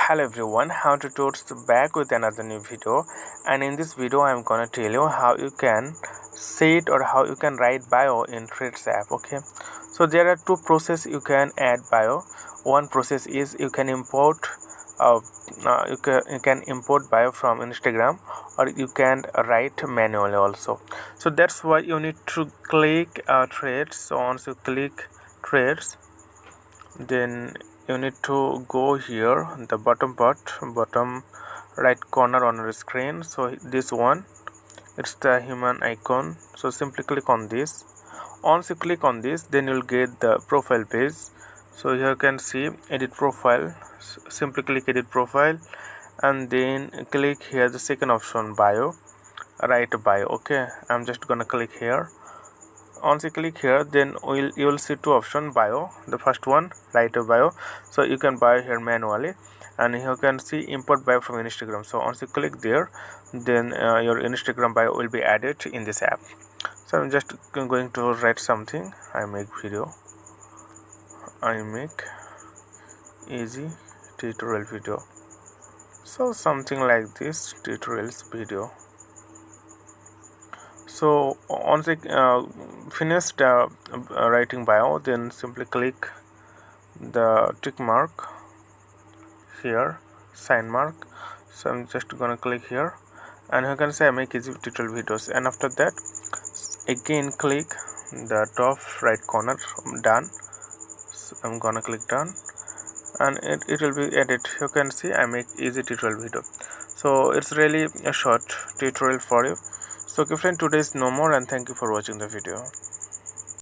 Hello everyone, how to towards back with another new video, and in this video I am gonna tell you how you can set or how you can write bio in Threads app. Okay, so there are two processes you can add bio. One process is you can import you can import bio from Instagram, or you can write manually also. So that's why you need to click Threads. So once you click Threads, then you need to go here the bottom right corner on your screen. So this one, it's the human icon. So simply click on this. Once you click on this, then you'll get the profile page. So here you can see edit profile. Simply click edit profile, and then click here the second option, bio, write bio. Okay, I'm just gonna click here. Once you click here, then you will see two options, bio. The first one, write a bio, so you can buy here manually, and you can see import bio from Instagram. So once you click there, then your Instagram bio will be added in this app. So I'm just going to write something. I make easy tutorial video, so something like this tutorials video. So once I finished writing bio, then simply click the tick mark here, sign mark. So I'm just gonna click here, and you can say I make easy tutorial videos, and after that again click the top right corner, done. So I'm gonna click done, and it will be added. You can see I make easy tutorial video. So it's really a short tutorial for you. So okay friend, today is no more, and thank you for watching the video.